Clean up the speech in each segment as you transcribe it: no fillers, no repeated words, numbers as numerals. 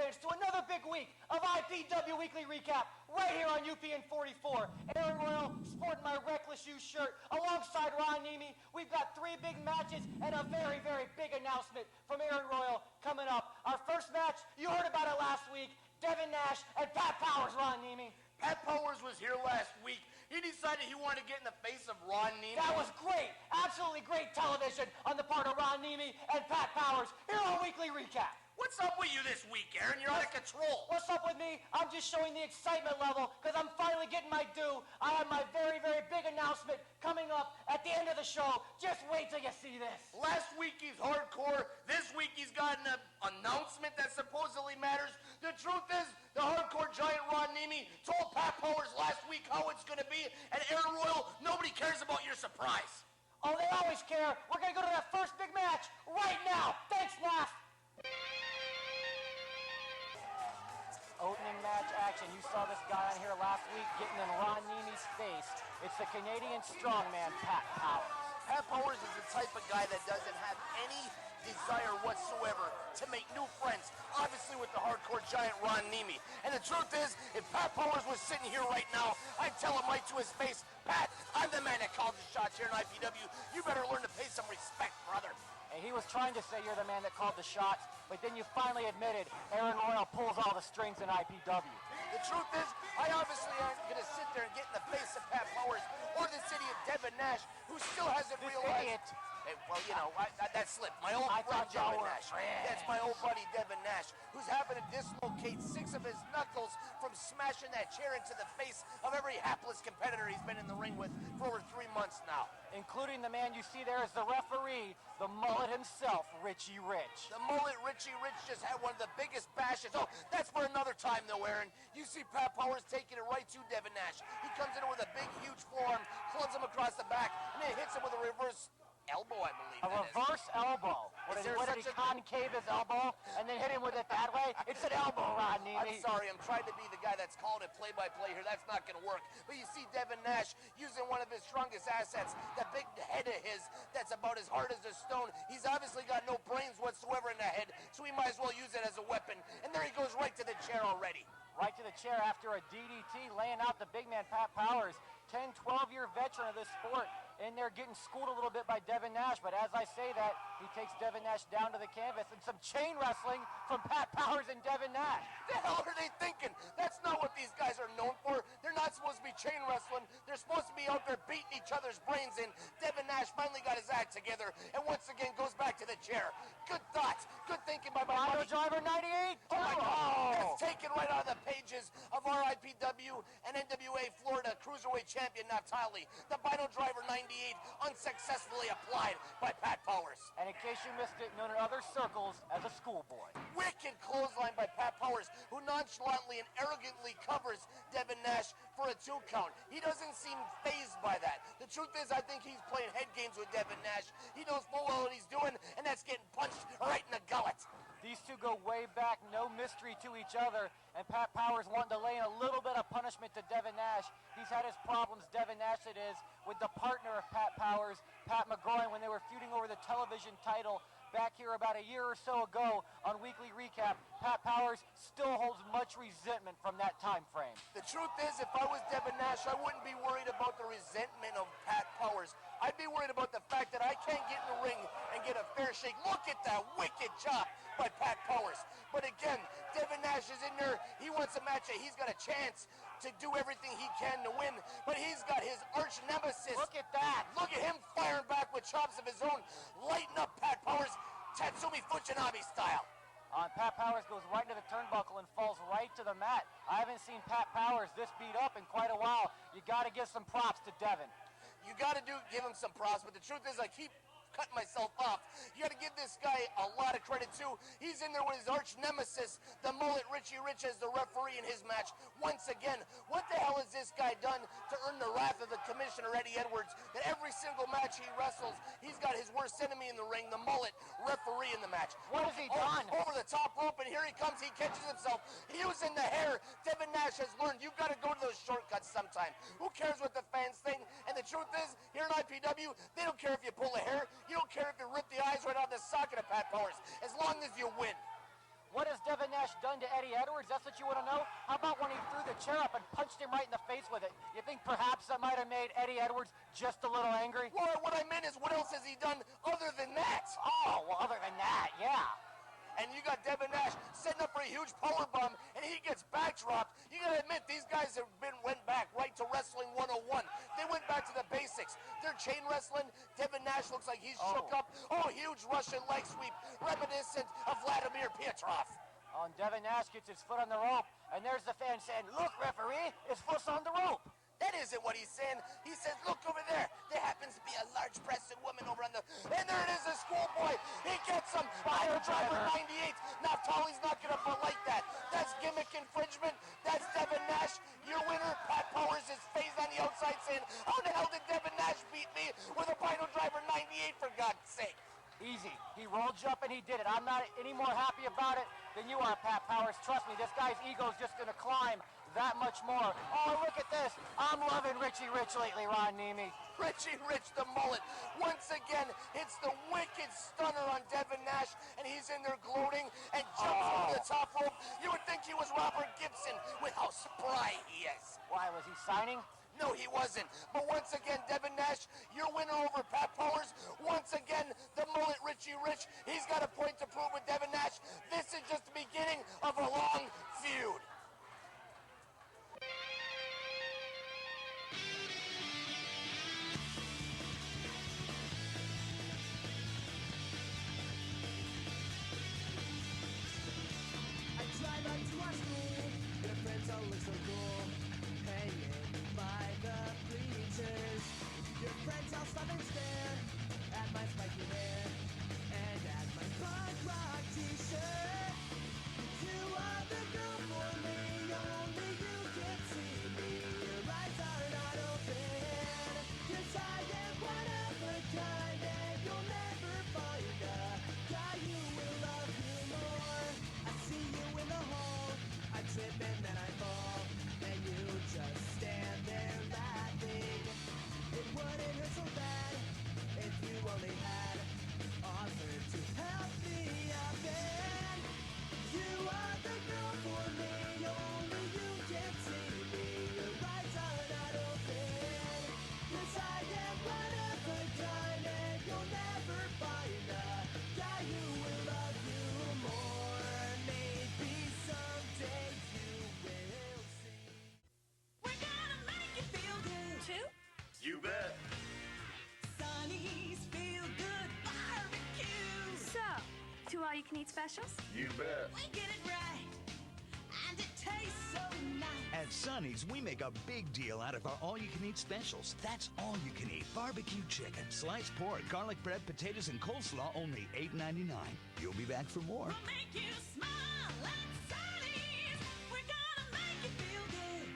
fans, to another big week of IPW Weekly Recap right here on UPN 44. Aaron Royal sporting my Reckless You shirt alongside Ron Niemi. We've got 3 big matches and a very, very big announcement from Aaron Royal coming up. Our first match, you heard about it last week, Devin Nash and Pat Powers, Ron Niemi. Pat Powers was here last week. He decided he wanted to get in the face of Ron Niemi. That was great. Absolutely great television on the part of Ron Niemi and Pat Powers here on Weekly Recap. What's up with you this week, Aaron? You're out of control. What's up with me? I'm just showing the excitement level because I'm finally getting my due. I have my very, very big announcement coming up at the end of the show. Just wait till you see this. Last week he's hardcore. This week he's got an announcement that supposedly matters. The truth is, the hardcore giant Ron Niemi told Pat Powers last week how it's going to be. And Aaron Royal, nobody cares about your surprise. Oh, they always care. We're going to go to that first big match right now. Thanks, Nash. Opening match action. You saw this guy on here last week getting in Ron Niemi's face. It's the Canadian strongman, Pat Powers. Pat Powers is the type of guy that doesn't have any desire whatsoever to make new friends, obviously with the hardcore giant Ron Niemi. And the truth is, if Pat Powers was sitting here right now, I'd tell him right to his face, Pat, I'm the man that called the shots here in IPW. You better learn to pay some respect, brother. And he was trying to say you're the man that called the shots, but then you finally admitted Aaron Royal pulls all the strings in IPW. The truth is, I obviously aren't going to sit there and get in the face of Pat Powers or this idiot Devin Nash, who still hasn't realized... Idiot. Well, you know, that slipped. My old friend Devin Nash. That's my old buddy Devin Nash, who's happened to dislocate 6 of his knuckles from smashing that chair into the face of every hapless competitor he's been in the ring with for over 3 months now. Including the man you see there as the referee, the mullet himself, Richie Rich. The mullet Richie Rich just had one of the biggest bashes. Oh, that's for another time though, Aaron. You see Pat Powers taking it right to Devin Nash. He comes in with a big, huge forearm, clubs him across the back, and then hits him with a reverse elbow, I believe. A reverse elbow. What did he concave his elbow and then hit him with it that way? It's an elbow, Ron Niemi. I'm sorry, I'm trying to be the guy that's called it play-by-play here. That's not going to work. But you see Devin Nash using one of his strongest assets, that big head of his that's about as hard as a stone. He's obviously got no brains whatsoever in the head, so he might as well use it as a weapon. And there he goes right to the chair already. Right to the chair after a DDT, laying out the big man, Pat Powers. 10, 12-year veteran of this sport in there getting schooled a little bit by Devin Nash. But as I say that, he takes Devin Nash down to the canvas and some chain wrestling from Pat Powers and Devin Nash. The hell are they thinking? That's not what these guys are known for. They're not supposed to be chain wrestling. They're supposed to be out there beating each other's brains in. Devin Nash finally got his act together and once again goes back to the chair. Good thoughts. Good thinking by my buddy. Driver 98. Oh my God. That's taken right out of the pages of our IPW and NWA Florida Cruiserweight champion Naftali. The Bino Driver 98 unsuccessfully applied by Pat Powers. And in case you missed it, known in other circles as a schoolboy. Wicked clothesline by Pat Powers, who nonchalantly and arrogantly covers Devin Nash for a 2 count. He doesn't seem fazed by that. The truth is, I think he's playing head games with Devin Nash. He knows full well what he's doing, and that's getting punched right in the gullet. These two go way back, no mystery to each other, and Pat Powers wanting to lay in a little bit of punishment to Devin Nash. He's had his problems, Devin Nash it is, with the partner of Pat Powers, Pat McGroin, when they were feuding over the television title back here about a year or so ago on Weekly Recap. Pat Powers still holds much resentment from that time frame. The truth is, if I was Devin Nash, I wouldn't be worried about the resentment of Pat Powers. I'd be worried about the fact that I can't get in the ring and get a fair shake. Look at that wicked chop by Pat Powers. But again, Devin Nash is in there. He wants a match that he's got a chance to do everything he can to win. But he's got his arch nemesis. Look at that. Look at him firing back with chops of his own. Lighten up Pat Powers, Tatsumi Fujinami style. Pat Powers goes right into the turnbuckle and falls right to the mat. I haven't seen Pat Powers this beat up in quite a while. You got to give some props to Devin. You got to give him some props, but the truth is I keep cutting myself off. You got to give this guy a lot of credit too. He's in there with his arch nemesis, the mullet Richie Rich, as the referee in his match. Once again, what the hell has this guy done to earn the wrath of the commissioner, Eddie Edwards, that every single match he wrestles, he's got his worst enemy in the ring, the mullet referee in the match. What has he done? Over the top rope, and here he comes. He catches himself. Using the hair. Devin Nash has learned you've got to go to those shortcuts sometime. Who cares what the fans think? And the truth is, here in IPW, they don't care if you pull the hair. You don't care if you rip the eyes right out of the socket of Pat Powers, as long as you win. What has Devin Nash done to Eddie Edwards? That's what you want to know? How about when he threw the chair up and punched him right in the face with it? You think perhaps that might have made Eddie Edwards just a little angry? Well, what I meant is, what else has he done other than that? Oh, well, other than that, yeah. And you got Devin Nash setting up for a huge powerbomb, and he gets backdropped. You gotta admit, these guys went back right to Wrestling 101. They went back to the basics. They're chain wrestling. Devin Nash looks like he's shook up. Oh, huge Russian leg sweep, reminiscent of Vladimir Petrov. Oh, and Devin Nash gets his foot on the rope, and there's the fan saying, "Look, referee, his foot's on the rope." That isn't what he's saying. He says, look over there. There happens to be a large-breasted woman over on the... And there it is, a schoolboy. He gets him. Fire driver 98. Naftali's not going to like that. That's gimmick infringement. That's Devin Nash. Your winner, Pat Powers, is phased on the outside saying, how the hell did Devin Nash beat me with a Final Driver 98, for God's sake? Easy. He rolled you up and he did it. I'm not any more happy about it than you are, Pat Powers. Trust me, this guy's ego's just going to climb that much more. Oh, look at this. I'm loving Richie Rich lately, Ron Niemi. Richie Rich, the mullet, once again hits the wicked stunner on Devin Nash, and he's in there gloating and jumps over the top rope. You would think he was Robert Gibson with how spry he is. Why, was he signing? No, he wasn't. But once again, Devin Nash, your winner over Pat Powers. Once again, the mullet Richie Rich. He's got a point to prove with Devin Nash. This is just the beginning of a long feud. I drive up to our school. Your friends all look so cool. Hanging by the bleachers. Your friends all stop and stare at my spiky hair and at my punk rock t-shirt. You are the girl for me, only you can see me. Your eyes are not open, 'cause I am one of a kind, and you'll never find a guy who will love you more. I see you in the hall, I trip and then I fall, and you just stand there laughing. It wouldn't hurt so bad if you only had offered to help me up, and you are the girl for me, only you can see me. Your eyes are not open, 'cause I am one of a kind, and you'll never find a guy who will love you more. Maybe someday you will see. We're gonna make you feel good. Too? You bet. Sonny's Feel Good Barbecue. So, 2 all-you-can-eat specials? You bet. We get it right, and it tastes so nice. At Sonny's, we make a big deal out of our all-you-can-eat specials. That's all-you-can-eat barbecue chicken, sliced pork, garlic bread, potatoes, and coleslaw, only $8.99. You'll be back for more. We'll make you smile at Sonny's. We're gonna make you feel good.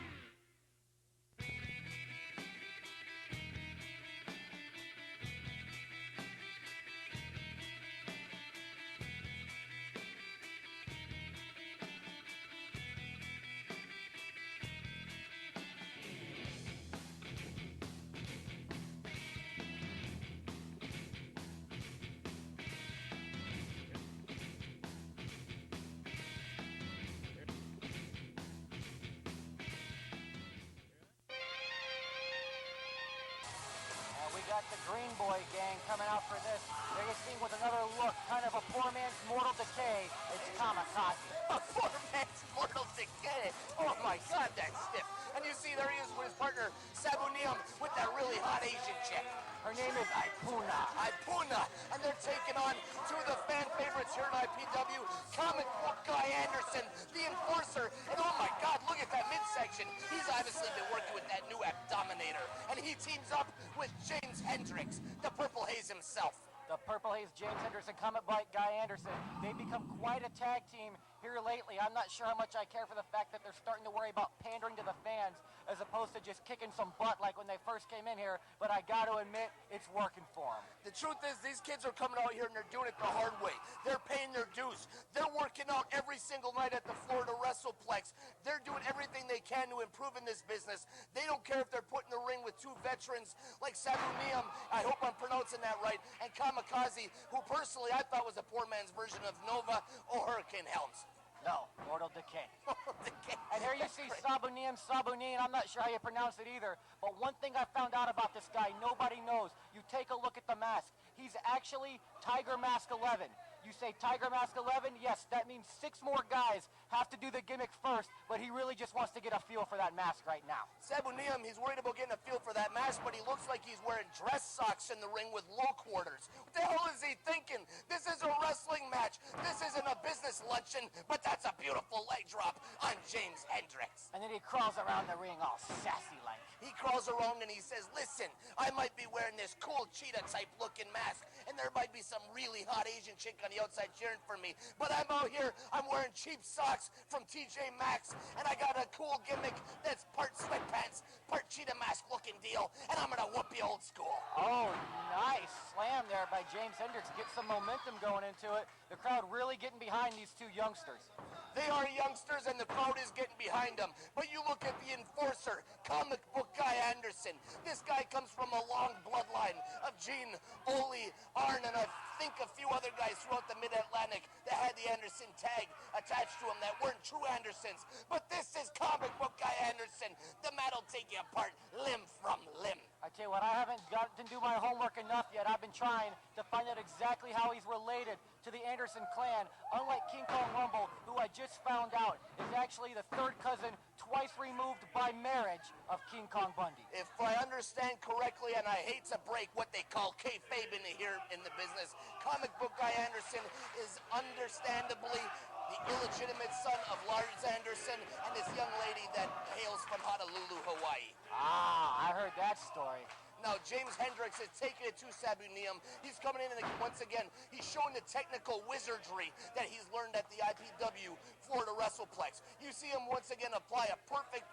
We got the Green Boy gang coming out for this. They're just seeing with another look, kind of a poor man's Mortal Decay. It's Kamikaze. A poor man's Mortal Decay. Oh my God, that's stiff. And you see, there he is with his partner, Sabinum, with that really hot Asian chick. Her name is Ipuna. Ipuna, and they're taking on two of the fan favorites here in IPW, comic book guy Anderson, the Enforcer, and oh my God, look at that midsection. He's obviously been working with that new Abdominator, and he teams up with James Hendrix, the Purple Haze himself. The Purple Haze James Henderson, Comet Bike Guy Anderson. They become quite a tag team here lately, I'm not sure how much I care for the fact that they're starting to worry about pandering to the fans as opposed to just kicking some butt like when they first came in here, but I got to admit, it's working for them. The truth is, these kids are coming out here and they're doing it the hard way. They're paying their dues. They're working out every single night at the Florida WrestlePlex. They're doing everything they can to improve in this business. They don't care if they're put in the ring with two veterans like Sabinum, I hope I'm pronouncing that right, and Kamikaze, who personally I thought was a poor man's version of Nova or Hurricane Helms. No, Mortal Decay. Mortal Decay. And here you see Sabinum, I'm not sure how you pronounce it either, but one thing I found out about this guy, nobody knows. You take a look at the mask. He's actually Tiger Mask 11. You say Tiger Mask 11, yes, that means 6 more guys have to do the gimmick first, but he really just wants to get a feel for that mask right now. Sabinum, he's worried about getting a feel for that mask, but he looks like he's wearing dress socks in the ring with low quarters. What the hell is he thinking? This is a wrestling match. This isn't a business luncheon, but that's a beautiful leg drop on James Hendrix. And then he crawls around the ring all sassy like. He crawls around and he says, listen, I might be wearing this cool cheetah type looking mask, and there might be some really hot Asian chick on the outside cheering for me, but I'm out here, I'm wearing cheap socks from TJ Maxx, and I got a cool gimmick that's part sweatpants, part cheetah mask looking deal, and I'm gonna whoop you old school. Oh, nice slam there by James Hendrix. Get some momentum going into it. The crowd really getting behind these two youngsters. They are youngsters and the crowd is getting behind them. But you look at the enforcer, comic book guy Anderson. This guy comes from a long bloodline of Gene, Ole, Arn, and I think a few other guys throughout the Mid-Atlantic that had the Anderson tag attached to them that weren't true Andersons. But this is comic book guy Anderson. The mat will take you apart limb from limb. I tell you what, I haven't gotten to do my homework enough yet. I've been trying to find out exactly how he's related to the Anderson clan. Unlike King Kong Rumble, who I just found out is actually the third cousin, twice removed by marriage, of King Kong Bundy. If I understand correctly, and I hate to break what they call kayfabe in here in the business, comic book guy Anderson is understandably the illegitimate son of Lars Anderson and this young lady that hails from Honolulu, Hawaii. Ah, I heard that story. Now, James Hendrix is taking it to Sabinum. He's coming in and once again, he's showing the technical wizardry that he's learned at the IPW Florida WrestlePlex. You see him once again apply a perfect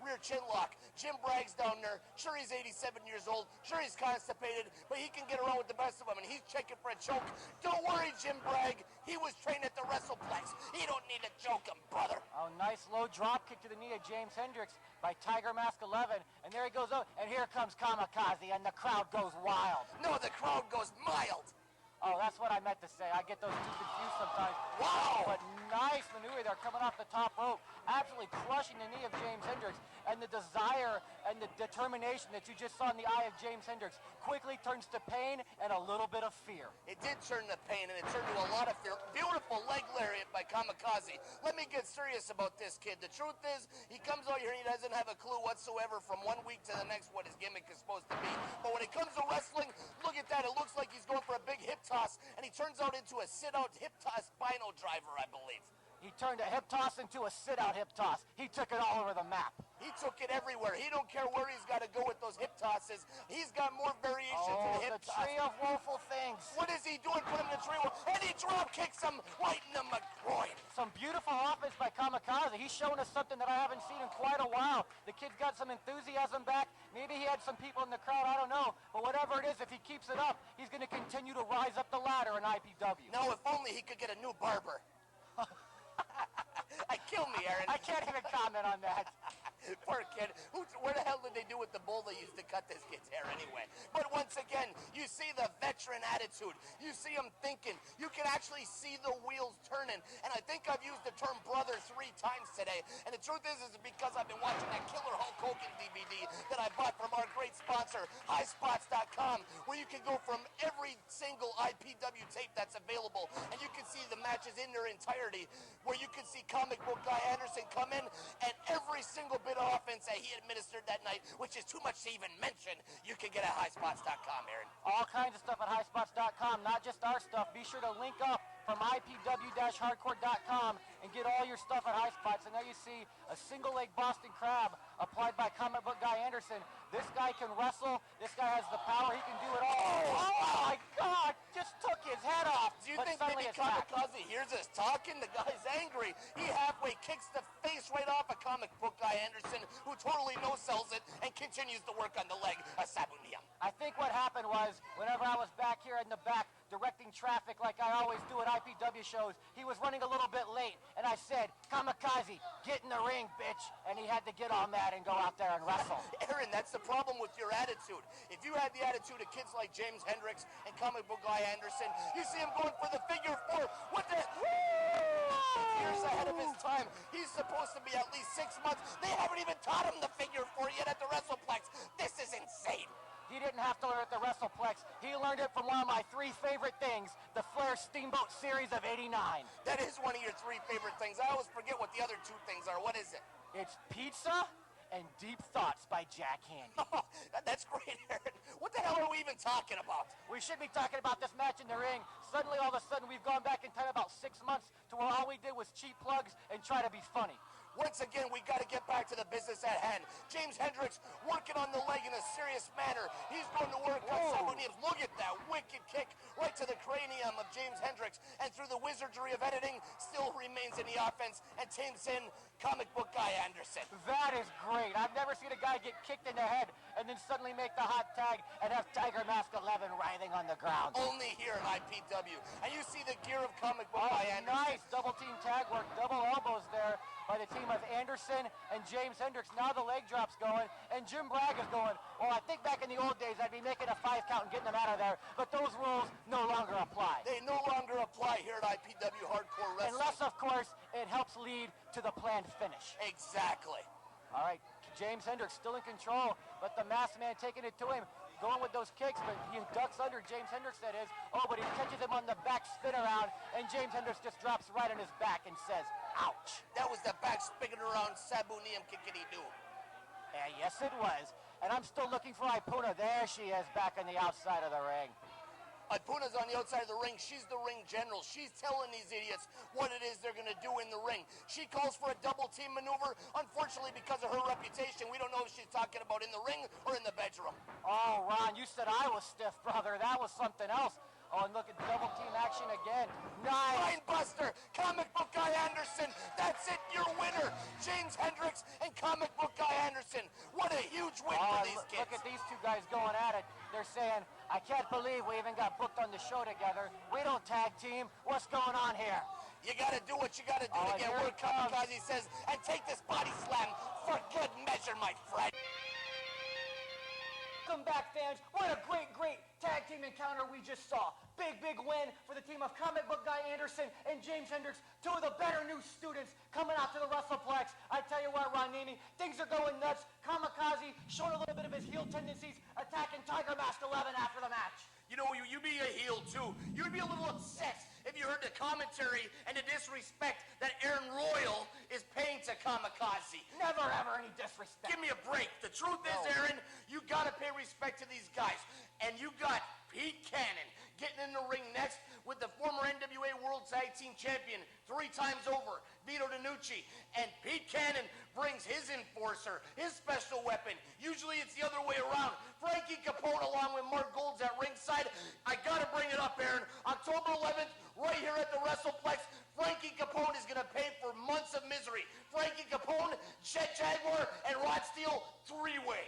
rear chin lock. Jim Bragg's down there. Sure, he's 87 years old. Sure, he's constipated, but he can get around with the best of them, and he's checking for a choke. Don't worry, Jim Bragg. He was trained at the WrestlePlex. He don't need to choke him, brother. Oh, nice low drop kick to the knee of James Hendrix by Tiger Mask 11. And there he goes up, and here comes Kamikaze, and the crowd goes wild. No, the crowd goes mild. Oh, that's what I meant to say. I get those two confused sometimes. Wow! But nice maneuver there coming off the top rope. Absolutely crushing the knee of James Hendrix. And the desire and the determination that you just saw in the eye of James Hendrix quickly turns to pain and a little bit of fear. It did turn to pain, and it turned to a lot of fear. Beautiful leg lariat by Kamikaze. Let me get serious about this kid. The truth is, he comes out here and he doesn't have a clue whatsoever from one week to the next what his gimmick is supposed to be. But when it comes to wrestling, look at that. It looks like he's going for a big hip toss, and he turns out into a sit-out hip toss spinal driver, I believe. He turned a hip toss into a sit-out hip toss. He took it all over the map. He took it everywhere. He don't care where he's got to go with those hip tosses. He's got more variations in hip the tree of woeful things. What is he doing? Put him in the tree, and he drop kicks him right in the groin. Some beautiful offense by Kamikaze. He's showing us something that I haven't seen in quite a while. The kid's got some enthusiasm back. Maybe he had some people in the crowd, I don't know. But whatever it is, if he keeps it up, he's going to continue to rise up the ladder in IPW. No, if only he could get a new barber. Kill me, Aaron. I can't even comment on that. Poor kid. Where the hell did they do with the bull they used to cut this kid's hair anyway? But once again, you see the veteran attitude. You see him thinking. You can actually see the wheels turning. And I think I've used the term brother 3 times today. And the truth is because I've been watching that Killer Hulk Hogan DVD that I bought from our great sponsor, highspots.com, where you can go from every single IPW tape that's available, and you can see the matches in their entirety, where you can see comic book guy Anderson come in, and every single bit of offense that he administered that night, which is too much to even mention, you can get at highspots.com, Aaron. All kinds of stuff at highspots.com, not just our stuff. Be sure to link up from IPW-hardcore.com and get all your stuff at Highspots. And there you see a single leg Boston Crab applied by comic book guy Anderson. This guy can wrestle. This guy has the power. He can do it all. Oh my God! Just took his head off. Do you but think suddenly maybe it's back. Kamikaze hears us talking? The guy's angry. He halfway kicks the face right off of comic book guy Anderson, who totally no-sells it and continues to work on the leg of Sabinum. I think what happened was, whenever I was back here in the back directing traffic like I always do at IPW shows, he was running a little bit late, and I said, Kamikaze, get in the ring, bitch. And he had to get on that and go out there and wrestle. Aaron, that's the problem with your attitude. If you had the attitude of kids like James Hendrix and comic book guy Anderson, you see him going for the figure four. What the? Years ahead of his time. He's supposed to be at least 6 months. They haven't even taught him the figure four yet at the WrestlePlex. This is insane. He didn't have to learn at the WrestlePlex. He learned it from one of my 3 favorite things, the Flair Steamboat Series of '89. That is one of your 3 favorite things. I always forget what the other 2 things are. What is it? It's Pizza and Deep Thoughts by Jack Handy. That's great, Aaron. What the hell are we even talking about? We should be talking about this match in the ring. Suddenly, all of a sudden, we've gone back in time about 6 months to where all we did was cheap plugs and try to be funny. Once again, we got to get back to the business at hand. James Hendrix working on the leg in a serious manner. He's going to work on Sabinum. Look at that wicked kick right to the cranium of James Hendrix. And through the wizardry of editing, still remains in the offense and tames in comic book guy Anderson. That is great. I've never seen a guy get kicked in the head and then suddenly make the hot tag and have Tiger Mask 11 writhing on the ground. Only here in IPW. And you see the gear of comic book guy Anderson. Nice double team tag work, double elbows there by the team of Anderson and James Hendrix. Now the leg drop's going, and Jim Bragg is going, well, I think back in the old days I'd be making a 5 count and getting them out of there, but those rules no longer apply. They no longer apply here at IPW Hardcore Wrestling. Unless, of course, it helps lead to the planned finish. Exactly. All right, James Hendrix still in control, but the masked man taking it to him, going with those kicks, but he ducks under, James Hendrix that is. Oh, but he catches him on the back spin around, and James Hendrix just drops right on his back and says, ouch. That was the back spinning around Sabinum kickity-doo. Yes, it was. And I'm still looking for Ipuna. There she is, back on the outside of the ring. Ipuna's on the outside of the ring. She's the ring general. She's telling these idiots what it is they're going to do in the ring. She calls for a double team maneuver. Unfortunately, because of her reputation, we don't know if she's talking about in the ring or in the bedroom. Oh, Ron, you said I was stiff, brother. That was something else. Oh, and look at double team action again. Nice. Mindbuster, comic book guy Anderson. That's it, your winner. James Hendrix and comic book guy Anderson. What a huge win for these kids. Look at these 2 guys going at it. They're saying, I can't believe we even got booked on the show together. We don't tag team. What's going on here? You got to do what you got to do to get where Kamikaze says, and take this body slam for good measure, my friend. Welcome back, fans. What a great tag team encounter we just saw. Big win for the team of comic book guy Anderson and James Hendrix, 2 of the better new students coming out to the WrestlePlex. I tell you what, Ron Niemi, things are going nuts. Kamikaze showing a little bit of his heel tendencies, attacking Tiger Mask 11 after the match. You know, you'd be a heel too. You'd be a little upset if you heard the commentary and the disrespect that Aaron Royal is paying to Kamikaze. Never ever any disrespect. Give me a break. The truth is, Aaron, you gotta pay respect to these guys. And you got Pete Cannon getting in the ring next with the former NWA World Tag Team Champion 3 times over, Vito DeNucci. And Pete Cannon brings his enforcer, his special weapon. Usually it's the other way around. Frankie Capone along with Mark Golds at ringside. I gotta bring it up, Aaron. October 11th, right here at the WrestlePlex, Frankie Capone is gonna pay for months of misery. Frankie Capone, Jet Jaguar, and Rod Steele, 3-way.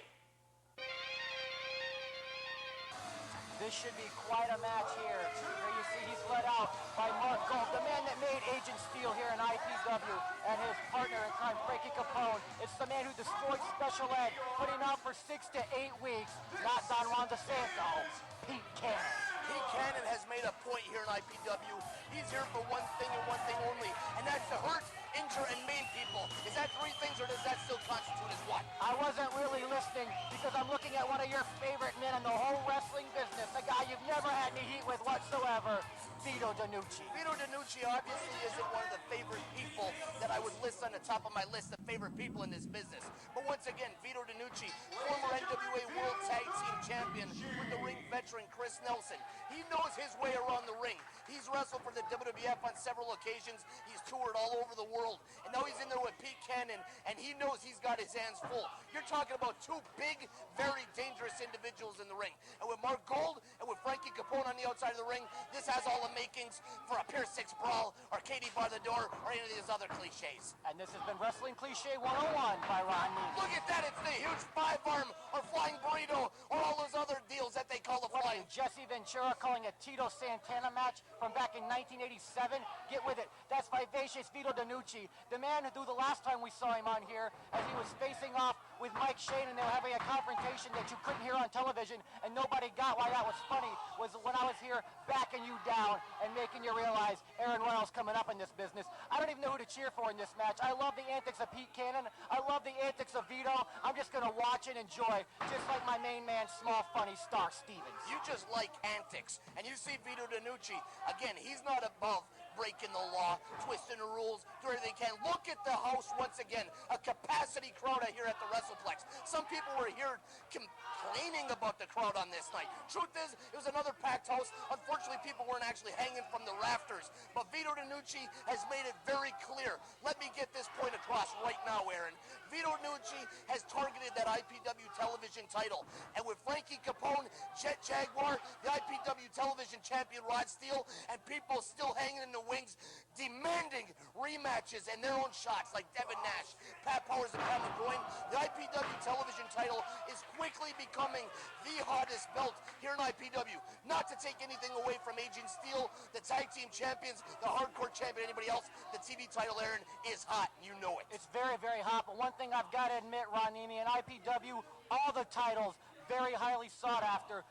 This should be quite a match here. Here you see he's led out by Mark Gold, the man that made Agent Steel here in IPW, and his partner in crime, Frankie Capone. It's the man who destroyed Special Ed, putting out for 6 to 8 weeks. Not Don Juan DeSanto, Pete Cannon. Pete Cannon has made a point here in IPW. He's here for one thing and one thing only, and that's to hurt, injure, and maim people. Is that 3 things, or does that still constitute as what? I wasn't really listening because I'm looking at one of your favorite men in the whole wrestling business, a guy you've never had any heat with whatsoever, Vito DeNucci. Vito DeNucci obviously isn't one of the favorite people that I would list on the top of my list of favorite people in this business. But once again, Vito DeNucci, former NWA World Tag Team Champion with the ring veteran Chris Nelson. He knows his way around the ring. He's wrestled for the WWF on several occasions. He's toured all over the world. And now he's in there with Pete Cannon, and he knows he's got his hands full. You're talking about two big, very dangerous individuals in the ring. And with Mark Gold and with Frankie Capone on the outside of the ring, this has all the makings for a Pier 6 brawl or Katie bar the door or any of these other cliches. And this has been Wrestling Cliche 101 by Ron Niemi. Look at that, it's the huge 5-arm or flying burrito or all those other deals that they call the flying. Jesse Ventura calling a Tito Santana match from back in 1987. Get with it. That's Vivacious Vito DeNucci, the man who the last time we saw him on here, as he was facing off with Mike Shane, and they were having a confrontation that you couldn't hear on television, and nobody got why that was funny, was when I was here backing you down and making you realize Aaron Royals coming up in this business. I don't even know who to cheer for in this match. I love the antics of Pete Cannon. I love the antics of Vito. I'm just going to watch and enjoy, just like my main man, small, funny Star Stevens. You just like antics. And you see Vito DeNucci, again, he's not above breaking the law, twisting the rules, doing everything they can. Look at the house once again, a capacity crowd out here at the WrestlePlex. Some people were here complaining about the crowd on this night. Truth is, it was another packed house. Unfortunately, people weren't actually hanging from the rafters. But Vito DeNucci has made it very clear. Let me get this point across right now, Aaron. Vito DeNucci has targeted that IPW television title. And with Frankie Capone, Jet Jaguar, the IPW television champion Rod Steele, and people still hanging in the wings, demanding rematches and their own shots like Devin Nash, Pat Powers, and Pat McGroin, the IPW television title is quickly becoming the hottest belt here in IPW. Not to take anything away from Agent Steele, the tag team champions, the hardcore champion, anybody else, the TV title, Aaron, is hot, and you know it. It's very, very hot, but one thing I've got to admit, Ron Niemi, in IPW, all the titles, very highly sought after.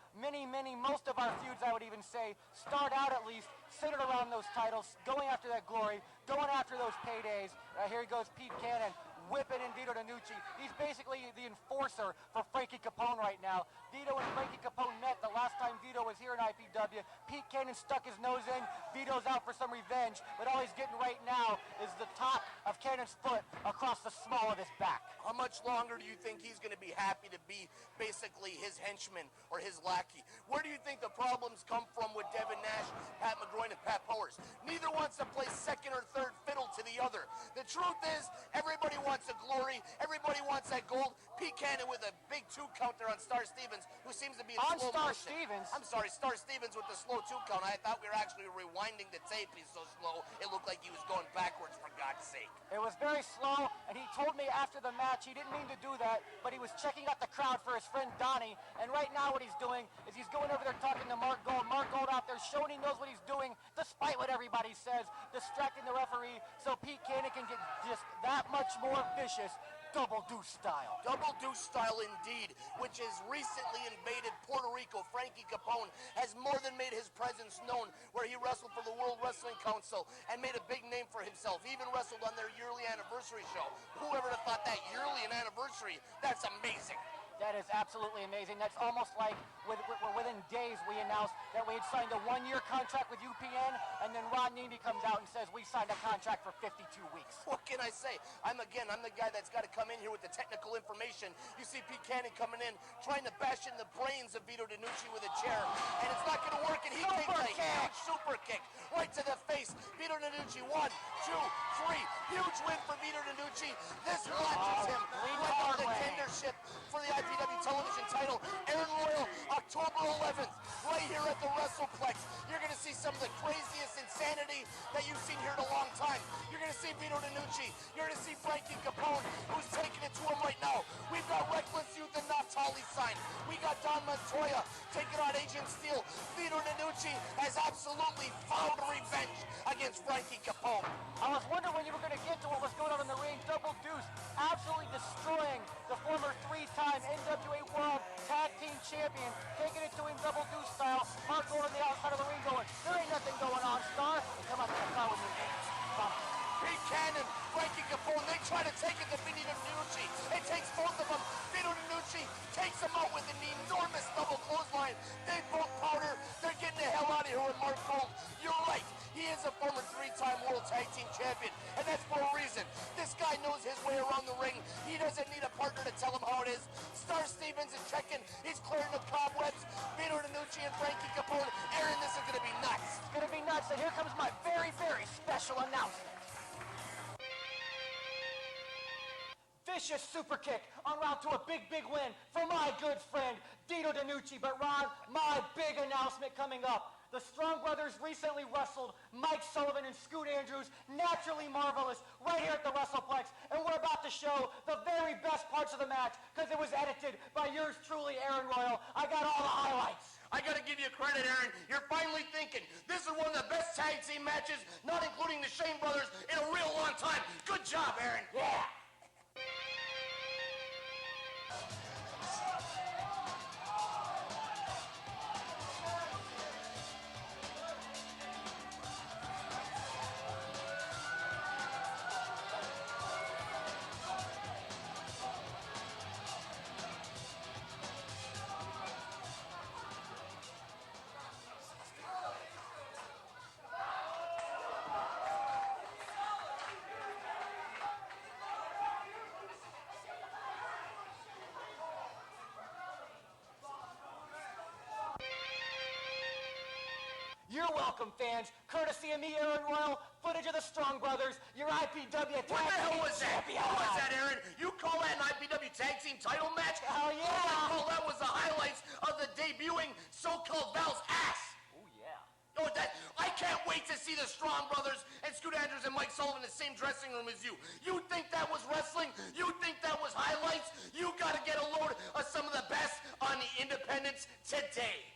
Most of our feuds, I would even say, start out at least centered around those titles, going after that glory, going after those paydays. Here he goes, Pete Cannon, whipping in Vito DeNucci. He's basically the enforcer for Frankie Capone right now. Vito and Frankie Capone met the last time Vito was here in IPW. Pete Cannon stuck his nose in. Vito's out for some revenge, but all he's getting right now is the top of Cannon's foot across the small of his back. How much longer do you think he's going to be happy to be basically his henchman or his lackey? Where do you think the problems come from with Devin Nash, Pat McGroin, and Pat Powers? Neither wants to play second or third fiddle to the other. The truth is, everybody wants the glory, everybody wants that gold. Pete Cannon with a big 2 count there on Star Stevens, who seems to be in on slow Star motion. Stevens? I'm sorry, Star Stevens with the slow 2 count. I thought we were actually rewinding the tape. He's so slow, it looked like he was going backwards, for God's sake. It was very slow, and he told me after the match he didn't mean to do that, but he was checking out the crowd for his friend Donnie, and right now what he's doing is he's going over there talking to Mark Gold. Mark Gold out there showing he knows what he's doing, despite what everybody says, distracting the referee, so Pete Cannon can get just that much more vicious. Double deuce style. Double deuce style indeed, which has recently invaded Puerto Rico. Frankie Capone has more than made his presence known, where he wrestled for the World Wrestling Council and made a big name for himself. He even wrestled on their yearly anniversary show. Whoever would have thought that yearly an anniversary? That's amazing. That is absolutely amazing. That's almost like within days we announced that we had signed a 1-year contract with UPN, and then Ron Niemi comes out and says we signed a contract for 52 weeks. What can I say? I'm the guy that's got to come in here with the technical information. You see Pete Cannon coming in, trying to bash in the brains of Vito DeNucci with a chair, and it's not going to work, and he takes a huge super kick right to the face. Vito DeNucci, 1, 2, 3. Huge win for Vito DeNucci. This launches him right on the contendership for the IPW television title. Aaron Royal, October 11th, right here at the WrestlePlex. You're going to see some of the craziest insanity that you've seen here in a long time. You're going to see Vito DeNucci. You're going to see Frankie Capone, who's taking it to him right now. We've got Reckless Youth and Natali signed. We got Don Montoya taking on Agent Steele. Vito DeNucci has absolutely found revenge against Frankie Capone. I was wondering when you were going to get to what was going on in the ring. Double deuce, absolutely destroying the former 3-time NWA World Tag Team Champion, taking it to him double deuce style. Mark Gold on the outside of the ring going, there ain't nothing going on, Star. Come on, come with me. Pete Cannon, Frankie Capone, they try to take it to Vito DeNucci. It takes both of them. Vito DeNucci takes them out with an enormous double clothesline. They both powder. They're getting the hell out of here with Mark Gold. You're right. He is a former 3-time World Tag Team Champion, and that's for a reason. This guy knows his way around the ring. He doesn't need a partner to tell him how it is. Star Stevens is checking. He's clearing the cobwebs. Vito DeNucci and Frankie Capone. Aaron, this is going to be nuts. It's going to be nuts, and here comes my very, very special announcement. vicious super kick en route to a big, big win for my good friend, Vito DeNucci. But Ron, my big announcement coming up. The Strong Brothers recently wrestled Mike Sullivan and Scoot Andrews, Naturally Marvelous, right here at the WrestlePlex. And we're about to show the very best parts of the match because it was edited by yours truly, Aaron Royal. I got all the highlights. I gotta give you credit, Aaron. You're finally thinking. This is one of the best tag team matches, not including the Shane Brothers, in a real long time. Good job, Aaron. Yeah. You're welcome, fans. Courtesy of me, Aaron Royal, footage of the Strong Brothers, your IPW tag What the hell team was that? champion. What was that, Aaron? You call that an IPW tag team title match? Hell yeah. I call that was the highlights of the debuting so-called Val's ass. Oh, yeah. Oh, I can't wait to see the Strong Brothers and Scoot Andrews and Mike Sullivan in the same dressing room as you. You think that was wrestling? You think that was highlights? You gotta get a load of some of the best on the independents today.